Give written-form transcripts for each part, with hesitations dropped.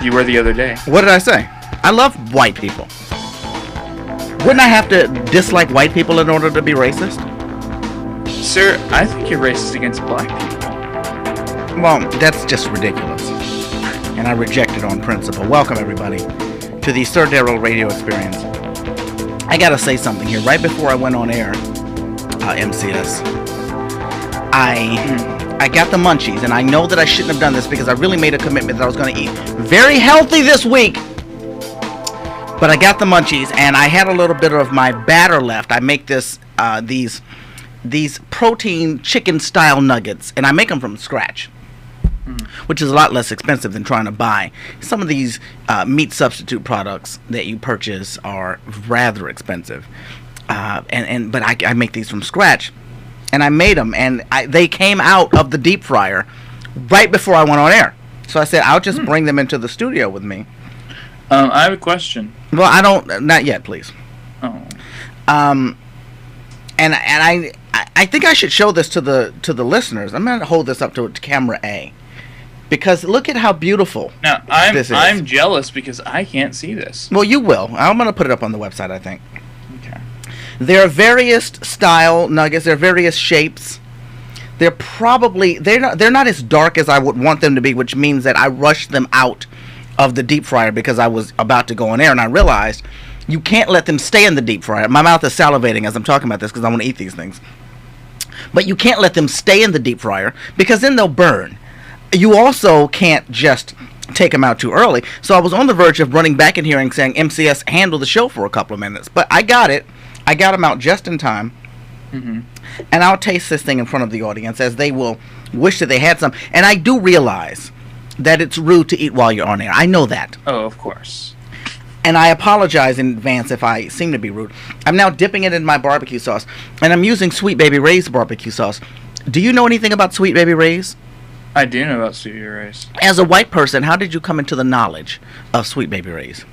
You were the other day. What did I say? I love white people. Wouldn't I have to dislike white people in order to be racist? Sir, I think you're racist against black people. Well, that's just ridiculous. And I reject it on principle. Welcome, everybody, to the Sir Darrell Radio Experience. I gotta say something here. Right before I went on air, MCS, I got the munchies, and I know that I shouldn't have done this because I really made a commitment that I was going to eat very healthy this week. But I got the munchies, and I had a little bit of my batter left. I make these protein chicken style nuggets, and I make them from scratch, which is a lot less expensive than trying to buy. Some of these meat substitute products that you purchase are rather expensive, but I make these from scratch, and I made them, and they came out of the deep fryer right before I went on air. So I said I'll just bring them into the studio with me. I have a question. Well, I don't. Not yet, please. Oh. And I think I should show this to the listeners. I'm gonna hold this up to camera A, because look at how beautiful this is. I'm jealous because I can't see this. Well, you will. I'm gonna put it up on the website, I think. Okay. There are various style nuggets. There are various shapes. They're not as dark as I would want them to be, which means that I rushed them out of the deep fryer because I was about to go on air, and I realized you can't let them stay in the deep fryer. My mouth is salivating as I'm talking about this because I want to eat these things. But you can't let them stay in the deep fryer because then they'll burn. You also can't just take them out too early. So I was on the verge of running back in here and saying, MCS, handle the show for a couple of minutes. But I got it. I got them out just in time. Mm-hmm. And I'll taste this thing in front of the audience as they will wish that they had some. And I do realize that it's rude to eat while you're on air. I know that. Oh, of course. And I apologize in advance if I seem to be rude. I'm now dipping it in my barbecue sauce. And I'm using Sweet Baby Ray's barbecue sauce. Do you know anything about Sweet Baby Ray's? I do know about Sweet Baby Ray's. As a white person, how did you come into the knowledge of Sweet Baby Ray's?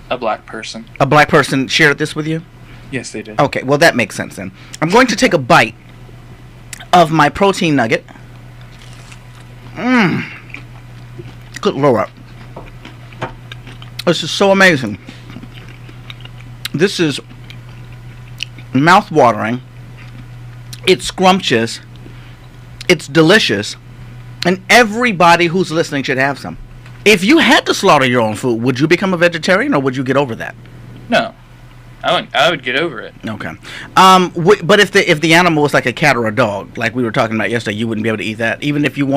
A black person. A black person shared this with you? Yes, they did. Okay, well that makes sense then. I'm going to take a bite of my protein nugget. Good Lord. This is so amazing. This is mouth-watering. It's scrumptious. It's delicious. And everybody who's listening should have some. If you had to slaughter your own food, would you become a vegetarian or would you get over that? No. I would get over it. Okay. But if the animal was like a cat or a dog, like we were talking about yesterday, you wouldn't be able to eat that. Even if you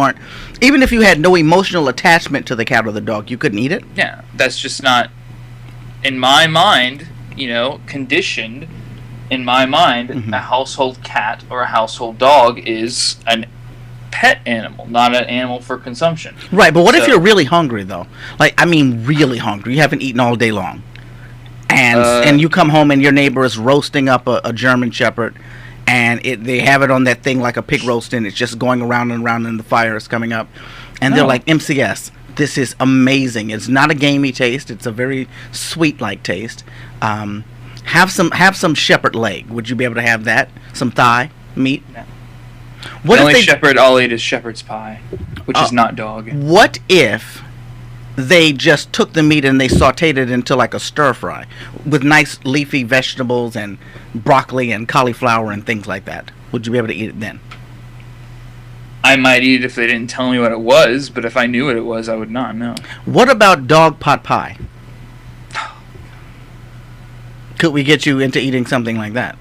had no emotional attachment to the cat or the dog, you couldn't eat it? Yeah. That's just not, in my mind, conditioned in my mind, a household cat or a household dog is an pet animal, not an animal for consumption. Right, but what if you're really hungry, though? Really hungry. You haven't eaten all day long. And you come home and your neighbor is roasting up a German Shepherd, and they have it on that thing like a pig roast, and it's just going around and around, and the fire is coming up. And they're like, MCS, this is amazing. It's not a gamey taste. It's a very sweet-like taste. Have some shepherd leg. Would you be able to have that? Some thigh meat? No. What the if only shepherd I'll eat is shepherd's pie, which is not dog. What if they just took the meat and they sauteed it into like a stir fry with nice leafy vegetables and broccoli and cauliflower and things like that? Would you be able to eat it then? I might eat it if they didn't tell me what it was, but if I knew what it was, I would not know. What about dog pot pie? Could we get you into eating something like that?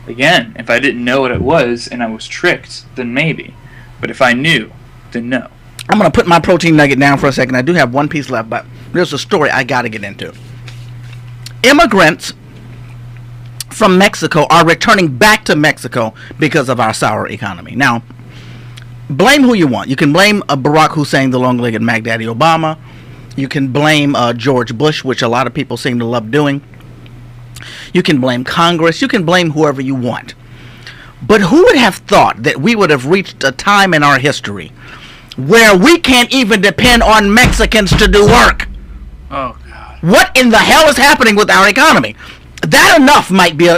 Again, if I didn't know what it was and I was tricked, then maybe. But if I knew, then no. I'm going to put my protein nugget down for a second. I do have one piece left, but there's a story I got to get into. Immigrants from Mexico are returning back to Mexico because of our sour economy. Now, blame who you want. You can blame Barack Hussein, the long-legged Mac Daddy Obama. You can blame George Bush, which a lot of people seem to love doing. You can blame Congress. You can blame whoever you want. But who would have thought that we would have reached a time in our history where we can't even depend on Mexicans to do work? Oh, God. What in the hell is happening with our economy? That enough might be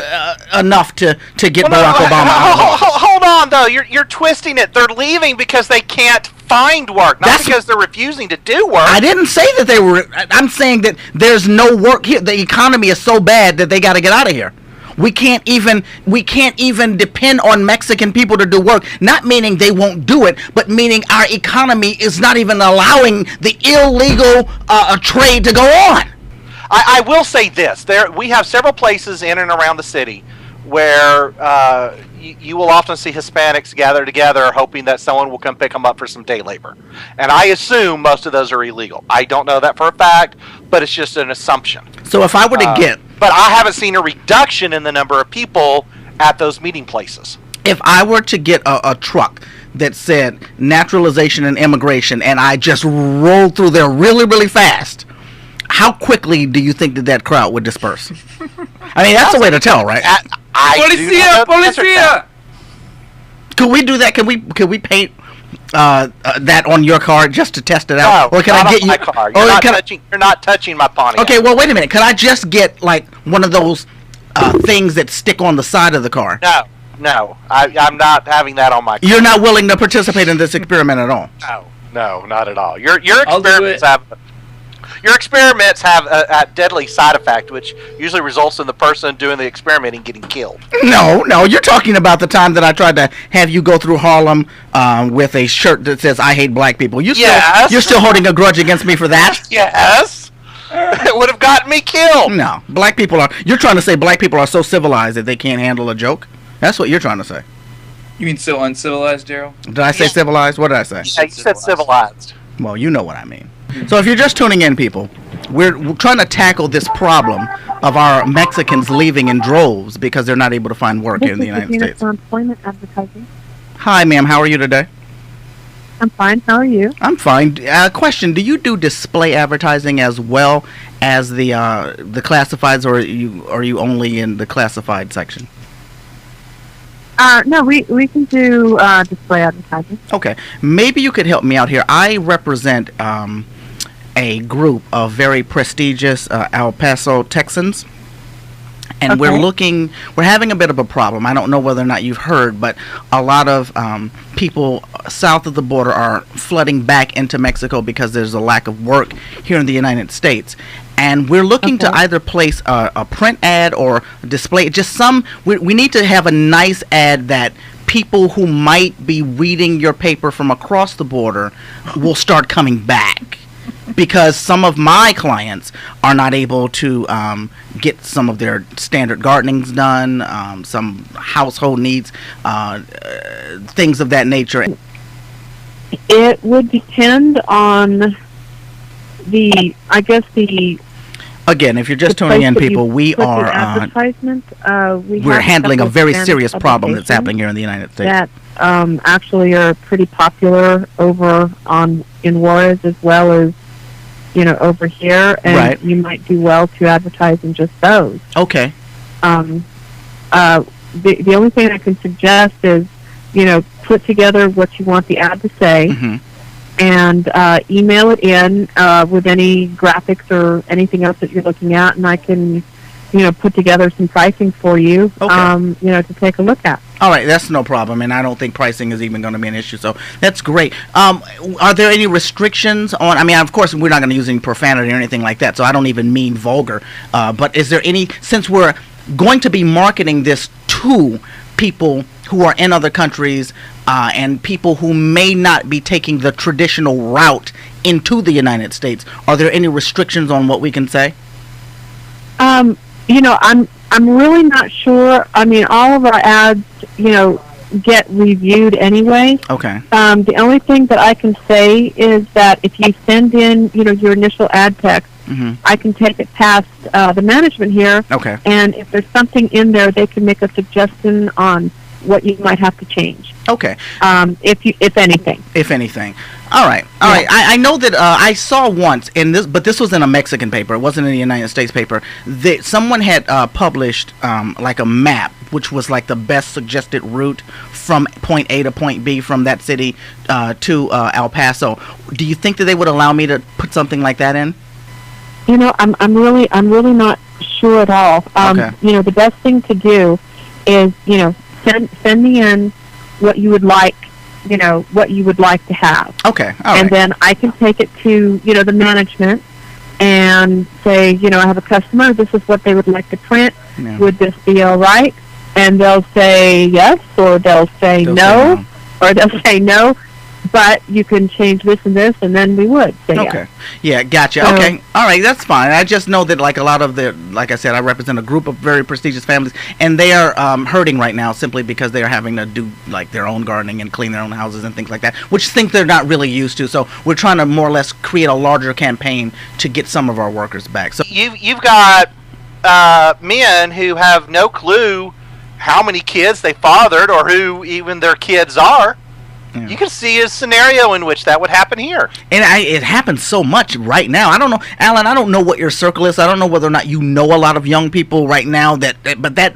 enough to get Barack Obama out of office. Hold on, though. You're twisting it. They're leaving because they can't find work, not because they're refusing to do work. I didn't say that they were. I'm saying that there's no work here. The economy is so bad that they got to get out of here. We can't even depend on Mexican people to do work. Not meaning they won't do it, but meaning our economy is not even allowing the illegal trade to go on. I will say this: we have several places in and around the city where you will often see Hispanics gather together, hoping that someone will come pick them up for some day labor. And I assume most of those are illegal. I don't know that for a fact, but it's just an assumption. So if I were to get... But I haven't seen a reduction in the number of people at those meeting places. If I were to get a truck that said naturalization and immigration, and I just rolled through there really, really fast, how quickly do you think that crowd would disperse? I mean, that's a way to tell, right? Policia! Could we do that? Can we paint that on your car just to test it out? No, or can not I get on you? my car. You're not touching my Pontiac. Okay, well, wait a minute. Can I just get like one of those things that stick on the side of the car? No. I'm not having that on my car. You're not willing to participate in this experiment at all? No, not at all. Your experiments have a deadly side effect, which usually results in the person doing the experimenting getting killed. No, you're talking about the time that I tried to have you go through Harlem with a shirt that says "I hate black people." You're still holding a grudge against me for that? Yes. It would have gotten me killed. No, black people are. You're trying to say black people are so civilized that they can't handle a joke? That's what you're trying to say. You mean so uncivilized, Daryl? Did I say civilized? What did I say? Yeah, you said civilized. Well, you know what I mean. So if you're just tuning in, people, we're trying to tackle this problem of our Mexicans leaving in droves because they're not able to find work here in the United States. For employment advertising. Hi, ma'am. How are you today? I'm fine. How are you? I'm fine. Question: do you do display advertising as well as the classifieds, or are you only in the classified section? No, we can do display advertising. Okay. Maybe you could help me out here. I represent a group of very prestigious El Paso Texans. And we're having a bit of a problem. I don't know whether or not you've heard, but a lot of people south of the border are flooding back into Mexico because there's a lack of work here in the United States. And we're looking to either place a print ad or display, we need to have a nice ad that people who might be reading your paper from across the border will start coming back. Because some of my clients are not able to get some of their standard gardenings done, some household needs, things of that nature. It would depend on Again, if you're just tuning in, people, we're handling a very serious problem that's happening here in the United States. That actually are pretty popular over in Juarez as well as over here, and you might do well to advertise in just those. Okay. The only thing I can suggest is, put together what you want the ad to say, and email it in with any graphics or anything else that you're looking at, and I can, put together some pricing for you, to take a look at. All right, that's no problem, and I don't think pricing is even going to be an issue, so that's great. Are there any restrictions on, of course, we're not going to use any profanity or anything like that, so I don't even mean vulgar, but is there any, since we're going to be marketing this to people who are in other countries and people who may not be taking the traditional route into the United States, are there any restrictions on what we can say? I'm really not sure. All of our ads, get reviewed anyway. Okay. The only thing that I can say is that if you send in, your initial ad text, I can take it past the management here. Okay. And if there's something in there, they can make a suggestion on what you might have to change. Okay. If anything. If anything. All right. I know that I saw once but this was in a Mexican paper. It wasn't in the United States paper. That someone had published like a map, which was like the best suggested route from point A to point B from that city to El Paso. Do you think that they would allow me to put something like that in? I'm really not sure at all. Okay. The best thing to do is, send me in what you would like what you would like to have. Okay, all And right. then I can take it to, the management and say, I have a customer, this is what they would like to print. Yeah. Would this be all right? And they'll say yes, or they'll say They'll no, say or they'll say no, but you can change this and this, and then we would say yes. Okay. Yeah, gotcha. So- Okay. All right, that's fine. I just know that, like, a lot of like I said, I represent a group of very prestigious families, and they are hurting right now simply because they are having to do, like, their own gardening and clean their own houses and things like that, which think they're not really used to. So we're trying to more or less create a larger campaign to get some of our workers back. So You've got men who have no clue how many kids they fathered or who even their kids are. Yeah. You can see a scenario in which that would happen here. And it happens so much right now. I don't know, Alan, I don't know what your circle is. I don't know whether or not you know a lot of young people right now, but that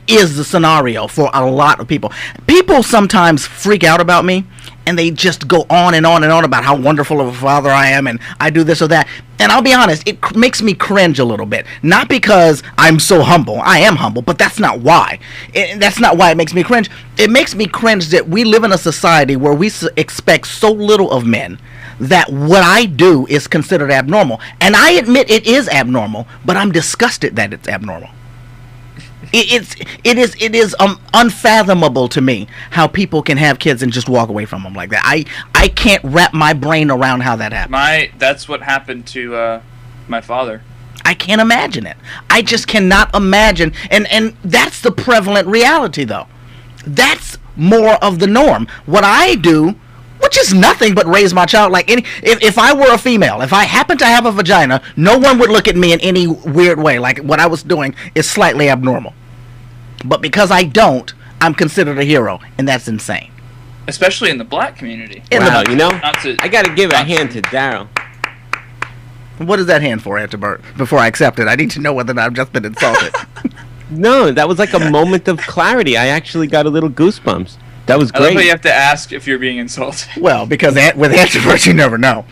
is the scenario for a lot of people. People sometimes freak out about me, and they just go on and on and on about how wonderful of a father I am, and I do this or that. And I'll be honest, it makes me cringe a little bit. Not because I'm so humble. I am humble, but that's not why. That's not why it makes me cringe. It makes me cringe that we live in a society where we expect so little of men that what I do is considered abnormal. And I admit it is abnormal, but I'm disgusted that it's abnormal. It is unfathomable to me how people can have kids and just walk away from them like that. I can't wrap my brain around how that happened. That's what happened to my father. I can't imagine it. I just cannot imagine, and that's the prevalent reality, though. That's more of the norm. What I do, which is nothing but raise my child like if I were a female, if I happened to have a vagina, no one would look at me in any weird way. Like, what I was doing is slightly abnormal. But because I don't, I'm considered a hero, and that's insane. Especially in the black community. Wow, I got to give a hand to Daryl. What does that hand for, Antibert? Before I accept it, I need to know whether or not I've just been insulted. No, that was like a moment of clarity. I actually got a little goosebumps. That was I love how great. you have to ask if you're being insulted. Well, because with Antibert, you never know.